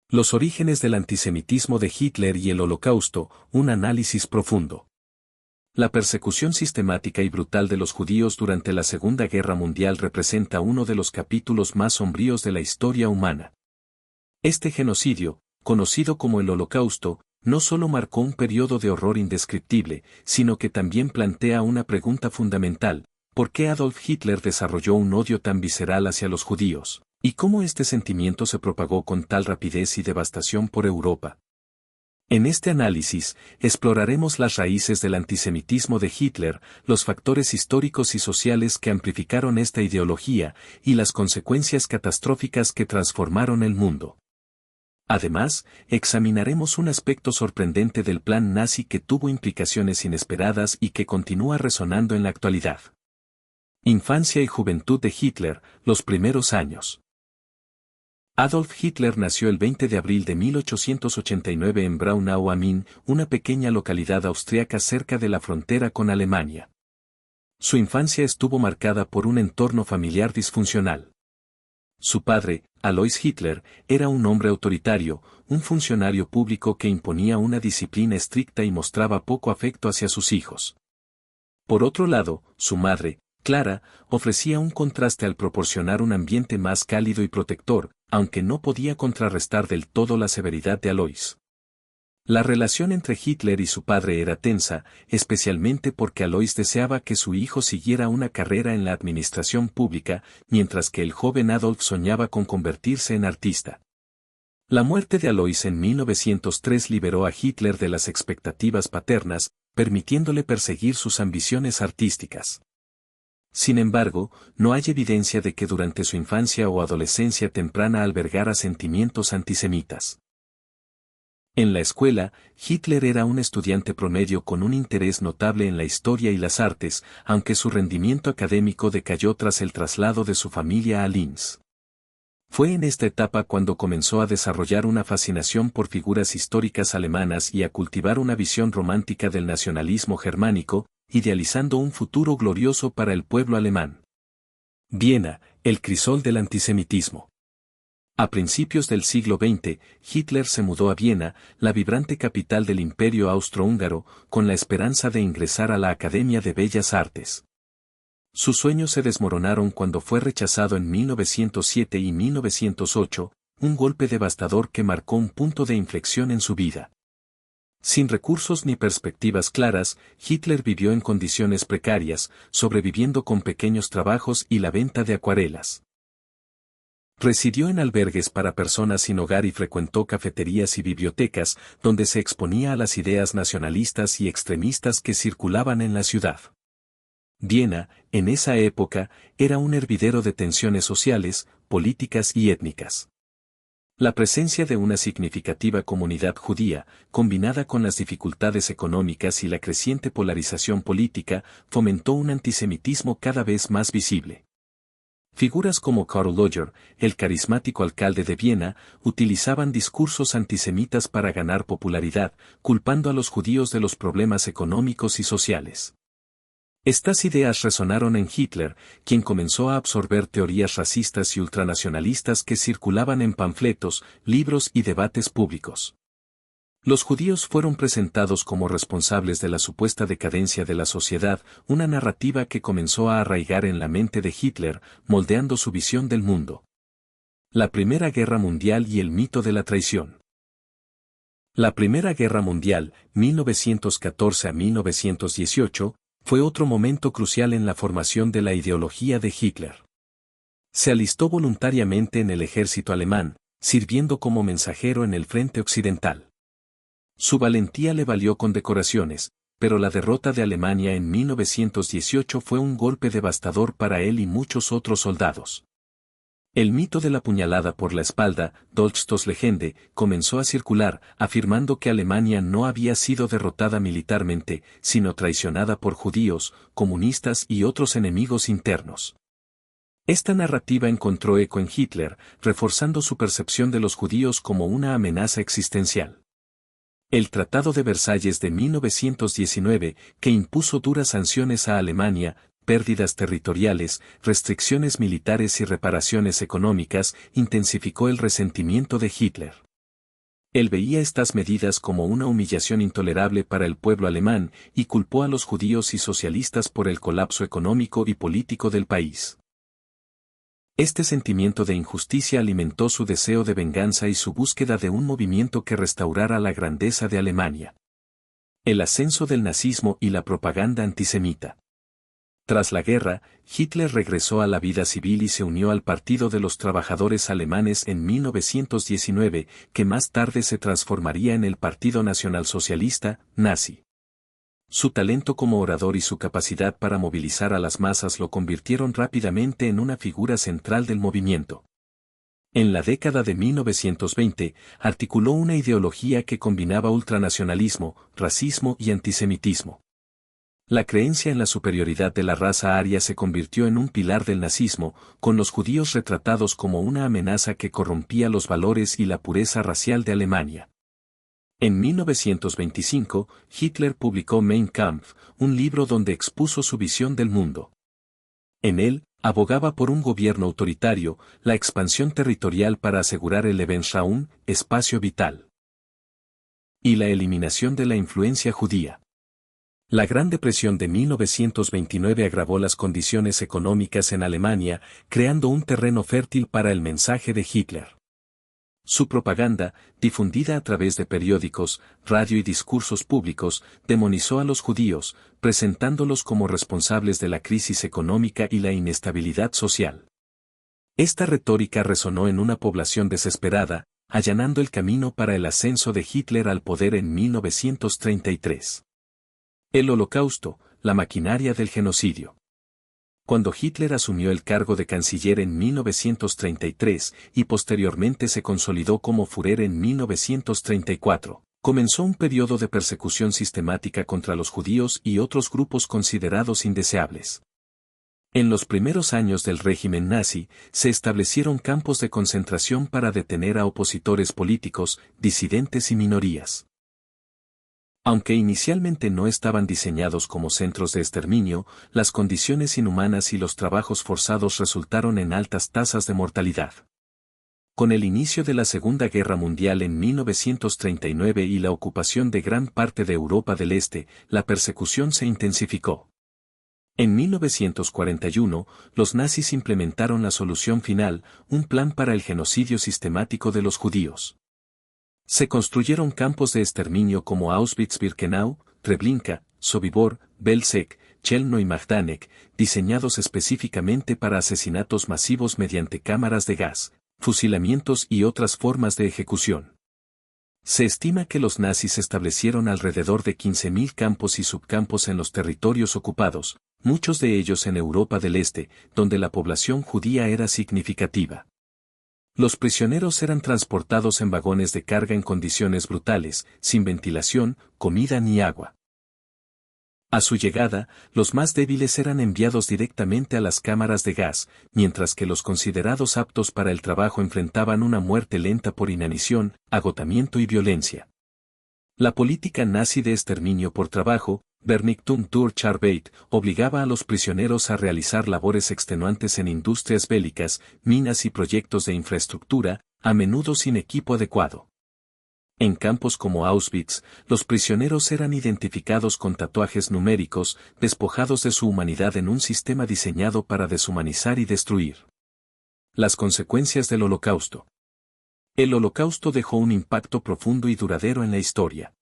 Los orígenes del antisemitismo de Hitler y el Holocausto, un análisis profundo. La persecución sistemática y brutal de los judíos durante la Segunda Guerra Mundial representa uno de los capítulos más sombríos de la historia humana. Este genocidio, conocido como el Holocausto, no solo marcó un periodo de horror indescriptible, sino que también plantea una pregunta fundamental: ¿por qué Adolf Hitler desarrolló un odio tan visceral hacia los judíos? ¿Y cómo este sentimiento se propagó con tal rapidez y devastación por Europa? En este análisis, exploraremos las raíces del antisemitismo de Hitler, los factores históricos y sociales que amplificaron esta ideología, y las consecuencias catastróficas que transformaron el mundo. Además, examinaremos un aspecto sorprendente del plan nazi que tuvo implicaciones inesperadas y que continúa resonando en la actualidad. Infancia y juventud de Hitler, los primeros años. Adolf Hitler nació el 20 de abril de 1889 en Braunau am Inn, una pequeña localidad austriaca cerca de la frontera con Alemania. Su infancia estuvo marcada por un entorno familiar disfuncional. Su padre, Alois Hitler, era un hombre autoritario, un funcionario público que imponía una disciplina estricta y mostraba poco afecto hacia sus hijos. Por otro lado, su madre, Clara, ofrecía un contraste al proporcionar un ambiente más cálido y protector, aunque no podía contrarrestar del todo la severidad de Alois. La relación entre Hitler y su padre era tensa, especialmente porque Alois deseaba que su hijo siguiera una carrera en la administración pública, mientras que el joven Adolf soñaba con convertirse en artista. La muerte de Alois en 1903 liberó a Hitler de las expectativas paternas, permitiéndole perseguir sus ambiciones artísticas. Sin embargo, no hay evidencia de que durante su infancia o adolescencia temprana albergara sentimientos antisemitas. En la escuela, Hitler era un estudiante promedio con un interés notable en la historia y las artes, aunque su rendimiento académico decayó tras el traslado de su familia a Linz. Fue en esta etapa cuando comenzó a desarrollar una fascinación por figuras históricas alemanas y a cultivar una visión romántica del nacionalismo germánico, idealizando un futuro glorioso para el pueblo alemán. Viena, el crisol del antisemitismo. A principios del siglo XX, Hitler se mudó a Viena, la vibrante capital del Imperio Austrohúngaro, con la esperanza de ingresar a la Academia de Bellas Artes. Sus sueños se desmoronaron cuando fue rechazado en 1907 y 1908, un golpe devastador que marcó un punto de inflexión en su vida. Sin recursos ni perspectivas claras, Hitler vivió en condiciones precarias, sobreviviendo con pequeños trabajos y la venta de acuarelas. Residió en albergues para personas sin hogar y frecuentó cafeterías y bibliotecas, donde se exponía a las ideas nacionalistas y extremistas que circulaban en la ciudad. Viena, en esa época, era un hervidero de tensiones sociales, políticas y étnicas. La presencia de una significativa comunidad judía, combinada con las dificultades económicas y la creciente polarización política, fomentó un antisemitismo cada vez más visible. Figuras como Karl Lueger, el carismático alcalde de Viena, utilizaban discursos antisemitas para ganar popularidad, culpando a los judíos de los problemas económicos y sociales. Estas ideas resonaron en Hitler, quien comenzó a absorber teorías racistas y ultranacionalistas que circulaban en panfletos, libros y debates públicos. Los judíos fueron presentados como responsables de la supuesta decadencia de la sociedad, una narrativa que comenzó a arraigar en la mente de Hitler, moldeando su visión del mundo. La Primera Guerra Mundial y el mito de la traición. La Primera Guerra Mundial, 1914 a 1918, fue otro momento crucial en la formación de la ideología de Hitler. Se alistó voluntariamente en el ejército alemán, sirviendo como mensajero en el frente occidental. Su valentía le valió condecoraciones, pero la derrota de Alemania en 1918 fue un golpe devastador para él y muchos otros soldados. El mito de la puñalada por la espalda, Dolchstoßlegende, comenzó a circular, afirmando que Alemania no había sido derrotada militarmente, sino traicionada por judíos, comunistas y otros enemigos internos. Esta narrativa encontró eco en Hitler, reforzando su percepción de los judíos como una amenaza existencial. El Tratado de Versalles de 1919, que impuso duras sanciones a Alemania, pérdidas territoriales, restricciones militares y reparaciones económicas, intensificó el resentimiento de Hitler. Él veía estas medidas como una humillación intolerable para el pueblo alemán y culpó a los judíos y socialistas por el colapso económico y político del país. Este sentimiento de injusticia alimentó su deseo de venganza y su búsqueda de un movimiento que restaurara la grandeza de Alemania. El ascenso del nazismo y la propaganda antisemita. Tras la guerra, Hitler regresó a la vida civil y se unió al Partido de los Trabajadores Alemanes en 1919, que más tarde se transformaría en el Partido Nacionalsocialista, nazi. Su talento como orador y su capacidad para movilizar a las masas lo convirtieron rápidamente en una figura central del movimiento. En la década de 1920, articuló una ideología que combinaba ultranacionalismo, racismo y antisemitismo. La creencia en la superioridad de la raza aria se convirtió en un pilar del nazismo, con los judíos retratados como una amenaza que corrompía los valores y la pureza racial de Alemania. En 1925, Hitler publicó Mein Kampf, un libro donde expuso su visión del mundo. En él, abogaba por un gobierno autoritario, la expansión territorial para asegurar el Lebensraum, espacio vital, y la eliminación de la influencia judía. La Gran Depresión de 1929 agravó las condiciones económicas en Alemania, creando un terreno fértil para el mensaje de Hitler. Su propaganda, difundida a través de periódicos, radio y discursos públicos, demonizó a los judíos, presentándolos como responsables de la crisis económica y la inestabilidad social. Esta retórica resonó en una población desesperada, allanando el camino para el ascenso de Hitler al poder en 1933. El Holocausto, la maquinaria del genocidio. Cuando Hitler asumió el cargo de canciller en 1933 y posteriormente se consolidó como Führer en 1934, comenzó un periodo de persecución sistemática contra los judíos y otros grupos considerados indeseables. En los primeros años del régimen nazi, se establecieron campos de concentración para detener a opositores políticos, disidentes y minorías. Aunque inicialmente no estaban diseñados como centros de exterminio, las condiciones inhumanas y los trabajos forzados resultaron en altas tasas de mortalidad. Con el inicio de la Segunda Guerra Mundial en 1939 y la ocupación de gran parte de Europa del Este, la persecución se intensificó. En 1941, los nazis implementaron la solución final, un plan para el genocidio sistemático de los judíos. Se construyeron campos de exterminio como Auschwitz-Birkenau, Treblinka, Sobibor, Belzec, Chelmno y Majdanek, diseñados específicamente para asesinatos masivos mediante cámaras de gas, fusilamientos y otras formas de ejecución. Se estima que los nazis establecieron alrededor de 15.000 campos y subcampos en los territorios ocupados, muchos de ellos en Europa del Este, donde la población judía era significativa. Los prisioneros eran transportados en vagones de carga en condiciones brutales, sin ventilación, comida ni agua. A su llegada, los más débiles eran enviados directamente a las cámaras de gas, mientras que los considerados aptos para el trabajo enfrentaban una muerte lenta por inanición, agotamiento y violencia. La política nazi de exterminio por trabajo, Vernichtung durch Arbeit, obligaba a los prisioneros a realizar labores extenuantes en industrias bélicas, minas y proyectos de infraestructura, a menudo sin equipo adecuado. En campos como Auschwitz, los prisioneros eran identificados con tatuajes numéricos, despojados de su humanidad en un sistema diseñado para deshumanizar y destruir. Las consecuencias del Holocausto. El Holocausto dejó un impacto profundo y duradero en la historia.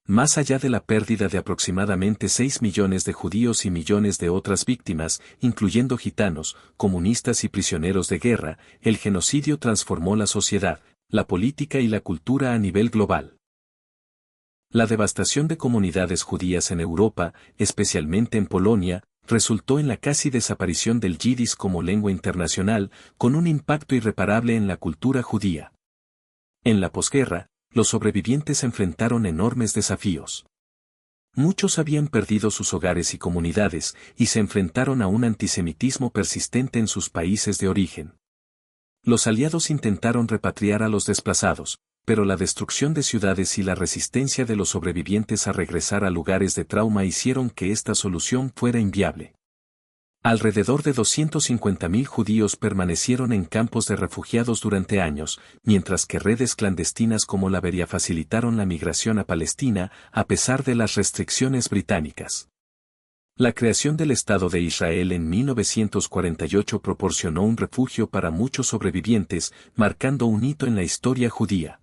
Más allá de la pérdida de aproximadamente 6 millones de judíos y millones de otras víctimas, incluyendo gitanos, comunistas y prisioneros de guerra, el genocidio transformó la sociedad, la política y la cultura a nivel global. La devastación de comunidades judías en Europa, especialmente en Polonia, resultó en la casi desaparición del yidis como lengua internacional, con un impacto irreparable en la cultura judía. En la posguerra, los sobrevivientes enfrentaron enormes desafíos. Muchos habían perdido sus hogares y comunidades, y se enfrentaron a un antisemitismo persistente en sus países de origen. Los aliados intentaron repatriar a los desplazados, pero la destrucción de ciudades y la resistencia de los sobrevivientes a regresar a lugares de trauma hicieron que esta solución fuera inviable. Alrededor de 250.000 judíos permanecieron en campos de refugiados durante años, mientras que redes clandestinas como la Beria facilitaron la migración a Palestina, a pesar de las restricciones británicas. La creación del Estado de Israel en 1948 proporcionó un refugio para muchos sobrevivientes, marcando un hito en la historia judía.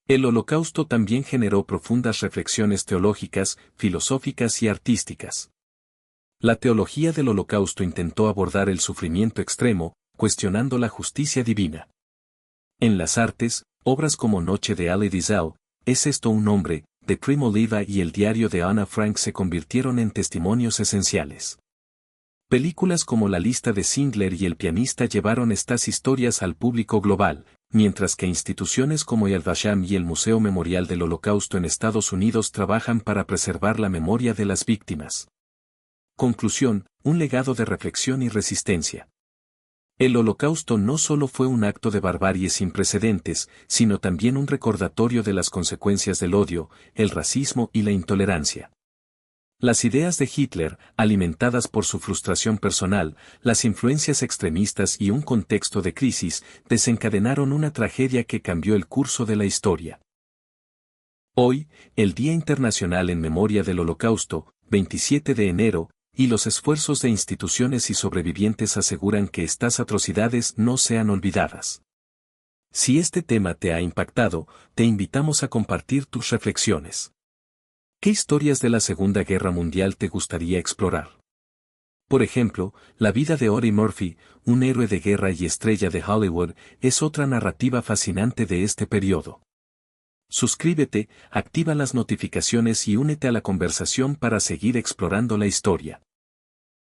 El Holocausto también generó profundas reflexiones teológicas, filosóficas y artísticas. La teología del Holocausto intentó abordar el sufrimiento extremo, cuestionando la justicia divina. En las artes, obras como Noche de Elie Wiesel, ¿Es esto un hombre?, de Primo Levi y el diario de Anna Frank se convirtieron en testimonios esenciales. Películas como La lista de Schindler y El pianista llevaron estas historias al público global, mientras que instituciones como Yad Vashem y el Museo Memorial del Holocausto en Estados Unidos trabajan para preservar la memoria de las víctimas. Conclusión, un legado de reflexión y resistencia. El Holocausto no solo fue un acto de barbarie sin precedentes, sino también un recordatorio de las consecuencias del odio, el racismo y la intolerancia. Las ideas de Hitler, alimentadas por su frustración personal, las influencias extremistas y un contexto de crisis, desencadenaron una tragedia que cambió el curso de la historia. Hoy, el Día Internacional en Memoria del Holocausto, 27 de enero, y los esfuerzos de instituciones y sobrevivientes aseguran que estas atrocidades no sean olvidadas. Si este tema te ha impactado, te invitamos a compartir tus reflexiones. ¿Qué historias de la Segunda Guerra Mundial te gustaría explorar? Por ejemplo, la vida de Audie Murphy, un héroe de guerra y estrella de Hollywood, es otra narrativa fascinante de este periodo. Suscríbete, activa las notificaciones y únete a la conversación para seguir explorando la historia.